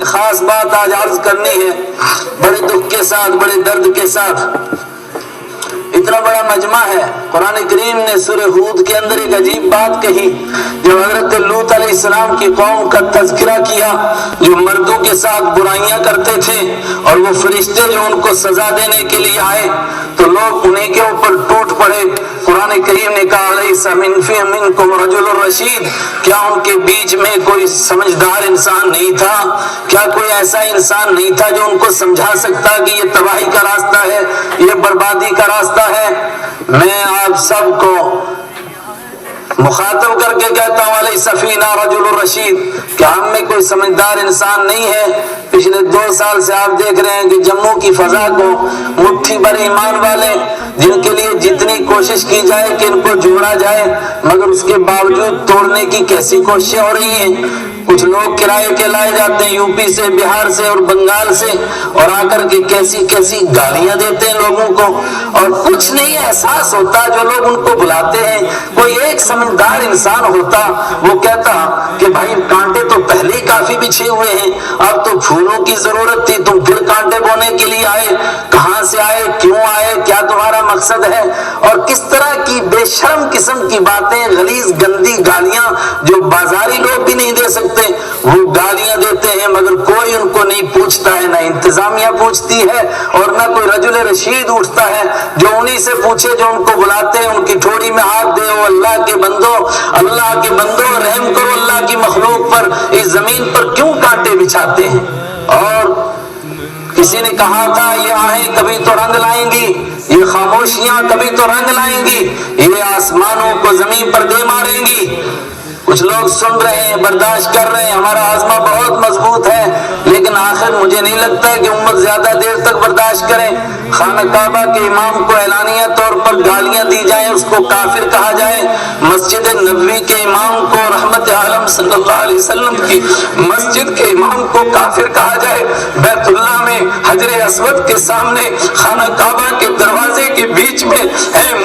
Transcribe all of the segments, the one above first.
خاص بات آج عرض کرنی ہے، بڑے دکھ کے ساتھ، بڑے درد کے ساتھ۔ اتنا بڑا مجمع ہے، قرآن کریم نے سورہ ہود کے اندر ایک عجیب بات کہی، جو حضرت لوط علیہ السلام کی قوم کا تذکرہ کیا، جو مردوں کے ساتھ برائیاں کرتے تھے، اور وہ فرشتے جو ان کو سزا دینے کے لیے آئے تو لوگ انہیں کے اوپر ٹوٹ پڑے۔ قرآن کریم نے کہا الیس منکم رجل رشید، کیا ان کے بیچ میں کوئی سمجھدار انسان نہیں تھا؟ کیا کوئی ایسا انسان نہیں تھا جو ان کو سمجھا سکتا کہ یہ تباہی کا راستہ ہے، یہ بربادی کا راستہ ہے؟ میں آپ سب کو مخاطب کر کے کہتا ہوں علیہ سفینہ رجل رشید، کہ ہم میں کوئی سمجھدار انسان نہیں ہے۔ پچھلے 2 سال سے آپ دیکھ رہے ہیں کہ جموں کی فضا کو مٹھی بھر ایمان والے، جن کے لیے جتنی کوشش کی جائے کہ ان کو جوڑا جائے، مگر اس کے باوجود توڑنے کی کیسی کوششیں ہو رہی ہیں۔ کچھ لوگ کرائے کے لائے جاتے ہیں یو پی سے، بہار سے اور بنگال سے، اور آ کر کے کیسی کیسی گالیاں دیتے ہیں لوگوں کو، اور کچھ نہیں احساس ہوتا۔ جو لوگ ان کو بلاتے ہیں، کوئی ایک سمجھدار انسان ہوتا، وہ کہتا کہ بھائی کانٹے تو پہلے ہی کافی بچھے ہوئے ہیں، اب تو پھولوں کی ضرورت تھی، تم پھر کانٹے بونے کے لیے آئے، کہاں سے آئے، کیوں آئے، کیا تمہارا مقصد ہے؟ اور کس طرح کی بے شرم قسم کی باتیں، غلیظ گندی گالیاں جو بازاری لوگ بھی نہیں دے سکتے، وہ گالیاں دیتے ہیں، مگر کوئی ان کو نہیں پوچھتا ہے، نہ انتظامیہ پوچھتی ہے اور نہ کوئی رجل رشید اٹھتا ہے جو انہی سے پوچھے جو ان کو بلاتے ہیں، ان کی ٹھوڑی میں ہاتھ دے، او اللہ کے بندو، اللہ کے بندو رحم کرو اللہ کی مخلوق پر، اس زمین پر کیوں کانٹے بچھاتے ہیں؟ اور کسی نے کہا تھا یہ آہیں کبھی تو رنگ لائیں گی، یہ خاموشیاں کبھی تو رنگ لائیں گی، یہ آسمانوں کو زمین پر دے ماریں گی۔ کچھ لوگ سن رہے ہیں، برداشت کر رہے ہیں، ہمارا عزمہ بہت مضبوط ہے، لیکن آخر مجھے نہیں لگتا ہے کہ امت زیادہ دیر تک برداشت کریں۔ خانہ کعبہ کے امام کو اعلانیہ طور پر گالیاں دی جائیں، اس کو کافر کہا جائے، مسجد نبوی کے امام کو، رحمت عالم صلی اللہ علیہ وسلم کی مسجد کے امام کو کافر کہا جائے، بیت اللہ میں حجر اسود کے سامنے، خانہ کعبہ کے دروازے کے بیچ میں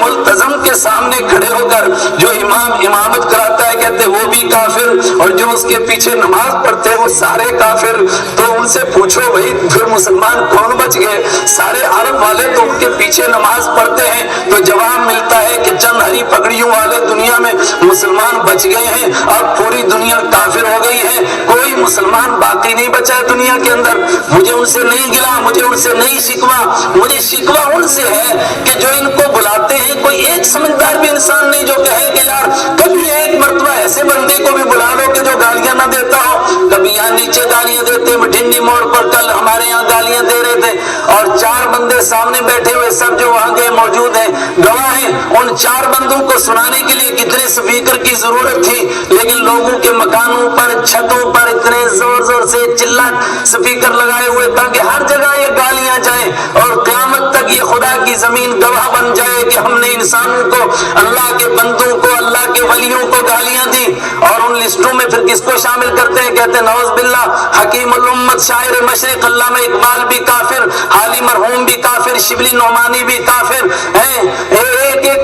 ملتزم کے سامنے کھڑے ہو کر جو امام امامت کراتا ہے کہتے وہ بھی کافر، اور جو اس کے پیچھے نماز پڑھتے ہیں وہ سارے کافر۔ تو ان سے پوچھو بھائی پھر مسلمان کون بچ گئے؟ سارے عرب والے تو ان کے پیچھے نماز پڑھتے ہیں، تو جواب ملتا ہے کہ چند ہری پگڑیوں والے دنیا میں مسلمان بچ گئے ہیں، اب پوری دنیا کافر ہو گئی ہے، کوئی مسلمان باقی نہیں بچا ہے دنیا کے اندر۔ مجھے ان سے نہیں گلا، مجھے ان سے نہیں شکوا، مجھے شکوا ان سے ہے کہ جو ان کو بلاتے ہیں کوئی ایک سمجھدار بھی انسان نہیں جو کہے کہ یار کبھی ایک مرتبہ ایسے بندے کو بھی بلا لو کہ جو گالیاں نہ دیتا ہو۔ کبھی یہاں نیچے گالیاں دیتے، بٹھنی موڑ پر کل ہمارے یہاں گالیاں دے رہے تھے، اور 4 بندے سامنے بیٹھے ہوئے سب جو وہاں گئے موجود ہیں، گواہ ہیں، ان 4 بندوں کو سنانے کے لیے کتنے سپیکر کی ضرورت تھی، لیکن لوگوں کے مکانوں پر، چھتوں پر اتنے زور زور سے چلا سپیکر لگائے ہوئے تاکہ ہر جگہ یہ گالیاں جائیں، اور قیامت تک یہ خدا کی زمین گواہ بن جائے کہ ہم نے انسانوں کو، اللہ کے بندوں کو، اللہ کے ولیوں کو گالیاں دی۔ اور ان لسٹوں میں پھر کس کو شامل کرتے ہیں؟ کہتے ہیں نعوذ باللہ حکیم الامت شاعر مشرق علامہ اقبال بھی کافر، حالی مرحوم بھی کافر، شبلی نعمانی بھی کافر ہیں، ایک ایک